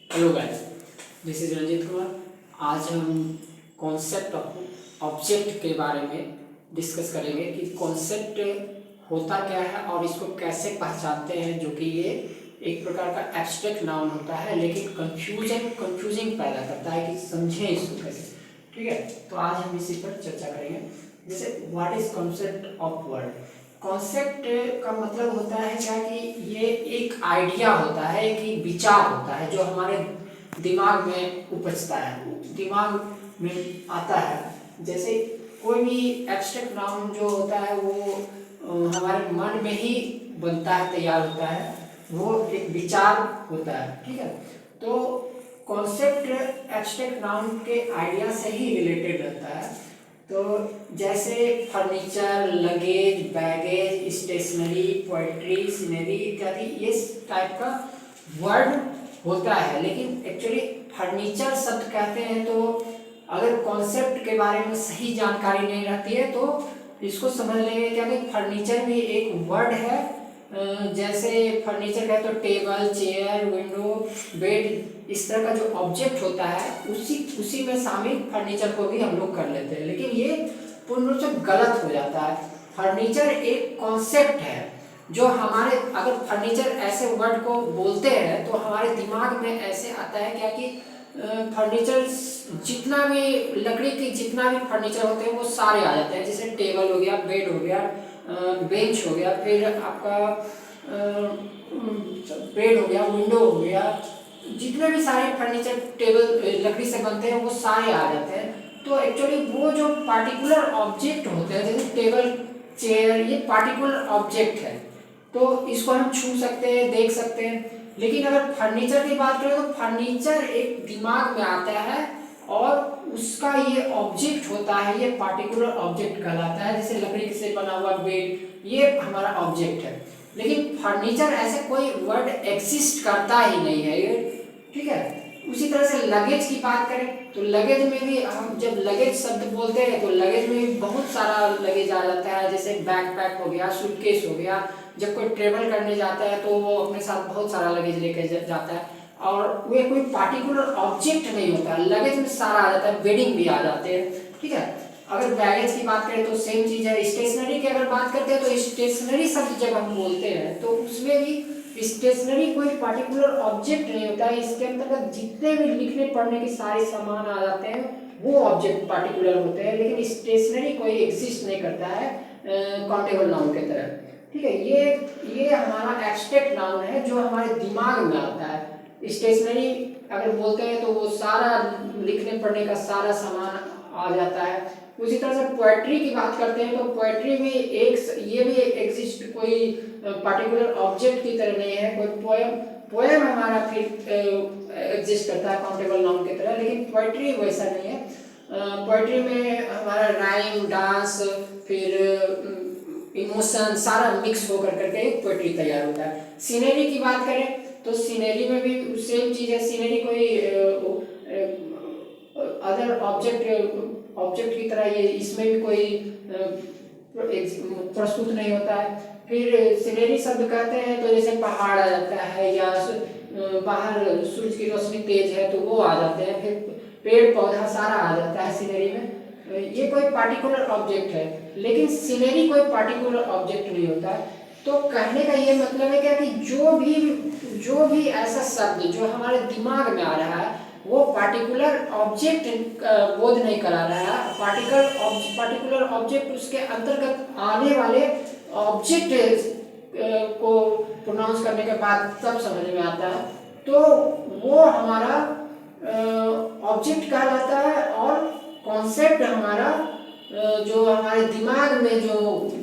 Hello guys, this is Ranjit Kumar. आज हम concept of object के बारे में डिस्कस करेंगे कि कॉन्सेप्ट होता क्या है और इसको कैसे पहचानते हैं, जो कि ये एक प्रकार का एब्स्ट्रैक्ट नाउन होता है लेकिन कंफ्यूजिंग पैदा करता है कि समझें इसको कैसे। ठीक है, तो आज हम इसी पर चर्चा करेंगे। जैसे what is concept of word. Concept का मतलब होता है क्या कि ये एक आइडिया होता है, एक विचार होता है जो हमारे दिमाग में उपजता है, दिमाग में आता है। जैसे कोई भी एब्स्ट्रैक्ट नाउन जो होता है वो हमारे मन में ही बनता है, तैयार होता है, वो एक विचार होता है। ठीक है, तो कॉन्सेप्ट एब्स्ट्रैक्ट नाउन के आइडिया से ही रिलेटेड रहता है। तो जैसे furniture, luggage, baggage, stationery, poetry, scenery इत्यादि ये टाइप का वर्ड होता है, लेकिन एक्चुअली फर्नीचर शब्द कहते हैं। तो अगर कॉन्सेप्ट के बारे में सही जानकारी नहीं रहती है तो इसको समझ लेंगे क्या कि फर्नीचर भी एक वर्ड है। जैसे फर्नीचर का तो टेबल, चेयर, विंडो, बेड, इस तरह का जो ऑब्जेक्ट होता है उसी में शामिल फर्नीचर को भी हम लोग कर लेते हैं, लेकिन ये पूर्ण रूप से गलत हो जाता है। फर्नीचर एक कॉन्सेप्ट है जो हमारे, अगर फर्नीचर ऐसे वर्ड को बोलते हैं तो हमारे दिमाग में ऐसे आता है क्या कि फर्नीचर जितना भी लकड़ी के जितना भी फर्नीचर होते हैं वो सारे आ जाते हैं। जैसे टेबल हो गया, बेड हो गया, बेंच हो गया, फिर आपका बेड हो गया, विंडो हो गया, जितने भी सारे फर्नीचर टेबल लकड़ी से बनते हैं वो सारे आ जाते हैं। तो एक्चुअली वो जो पार्टिकुलर ऑब्जेक्ट होते हैं, जैसे टेबल, चेयर, ये पार्टिकुलर ऑब्जेक्ट है, तो इसको हम छू सकते हैं, देख सकते हैं। लेकिन अगर फर्नीचर की बात करें तो फर्नीचर एक दिमाग में आता है और उसका ये ऑब्जेक्ट होता है, ये पार्टिकुलर ऑब्जेक्ट कहलाता है। जैसे लकड़ी से बना हुआ बेड, ये हमारा ऑब्जेक्ट है, लेकिन फर्नीचर ऐसे कोई वर्ड एग्जिस्ट करता ही नहीं है ये। ठीक है, उसी तरह से लगेज की बात करें तो लगेज में भी हम जब लगेज शब्द बोलते हैं तो लगेज में भी बहुत सारा लगेज आ जाता है। जैसे बैकपैक हो गया, सूटकेस हो गया। जब कोई ट्रेवल करने जाता है तो वो अपने साथ बहुत सारा लगेज लेकर जाता है और वे कोई पार्टिकुलर ऑब्जेक्ट नहीं होता, लगेज में सारा आ जाता है, बेडिंग भी आ जाते हैं। ठीक है, अगर बैगेज की बात करें तो सेम चीज़ है। स्टेशनरी की अगर बात करते हैं तो स्टेशनरी शब्द जब हम बोलते हैं तो उसमें भी स्टेशनरी कोई पार्टिकुलर ऑब्जेक्ट नहीं होता है। इसके अंतर्गत जितने भी लिखने पढ़ने के सारे सामान आ जाते हैं वो ऑब्जेक्ट पार्टिकुलर होते हैं, लेकिन स्टेशनरी कोई एग्जिस्ट नहीं करता है काउंटेबल नाउन की तरह। ठीक है, ये हमारा एब्स्ट्रैक्ट नाउन है जो हमारे दिमाग में आता है। स्टेशनरी अगर बोलते हैं तो वो सारा लिखने पढ़ने का सारा सामान आ जाता है। उसी तरह से पोएट्री की बात करते हैं तो पोएट्री भी ये भी एग्जिस्ट कोई पार्टिकुलर ऑब्जेक्ट की तरह नहीं है। कोई पोएम हमारा फिर एग्जिस्ट करता है काउंटेबल नाउन की तरह, लेकिन पोएट्री वैसा नहीं है। पोएट्री में हमारा राइम, डांस, फिर इमोशन सारा मिक्स होकर करके एक पोएट्री तैयार होता है। सीनरी की बात करें तो सीनरी में भी सेम चीज़ है। सीनरी कोई अदर ऑब्जेक्ट की तरह ये इसमें भी कोई प्रस्तुत नहीं होता है। फिर सीनरी शब्द कहते हैं तो जैसे पहाड़ आ जाता है, या बाहर सूरज की रोशनी तेज है तो वो आ जाते हैं, फिर पेड़ पौधा सारा आ जाता है सीनरी में। ये कोई पार्टिकुलर ऑब्जेक्ट है, लेकिन सीनरी कोई पार्टिकुलर ऑब्जेक्ट नहीं होता है। तो कहने का ये मतलब है क्या कि जो भी ऐसा शब्द जो हमारे दिमाग में आ रहा है वो पार्टिकुलर ऑब्जेक्ट बोध नहीं करा रहा है। पार्टिकुलर ऑब्जेक्ट उसके अंतर्गत आने वाले ऑब्जेक्ट को प्रोनाउंस करने के बाद तब समझ में आता है, तो वो हमारा ऑब्जेक्ट कहलाता है। और कॉन्सेप्ट हमारा जो हमारे दिमाग में, जो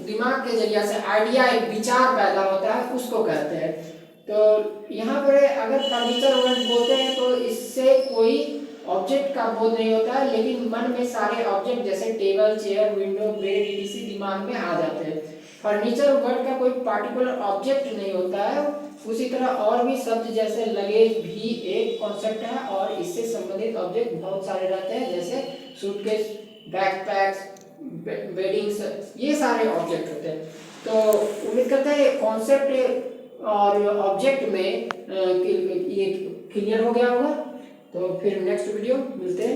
दिमाग के जरिए से आइडिया, एक विचार पैदा होता है, उसको कहते हैं। तो यहाँ पर अगर फर्नीचर वर्ड बोलते हैं तो इससे कोई ऑब्जेक्ट का बोध नहीं होता है, लेकिन मन में सारे ऑब्जेक्ट जैसे टेबल, चेयर, विंडो, बेड, इसी दिमाग में आ जाते हैं। फर्नीचर वर्ड का कोई पार्टिकुलर ऑब्जेक्ट नहीं होता है। उसी तरह और भी शब्द जैसे लगेज भी एक कॉन्सेप्ट है और इससे संबंधित ऑब्जेक्ट बहुत सारे रहते हैं, जैसे सूटकेस, बैकपैक्स, बेडिंग्स, ये सारे ऑब्जेक्ट होते हैं। तो उम्मीद करते हैं कॉन्सेप्ट और ऑब्जेक्ट में ये क्लियर हो गया होगा। तो फिर नेक्स्ट वीडियो मिलते हैं।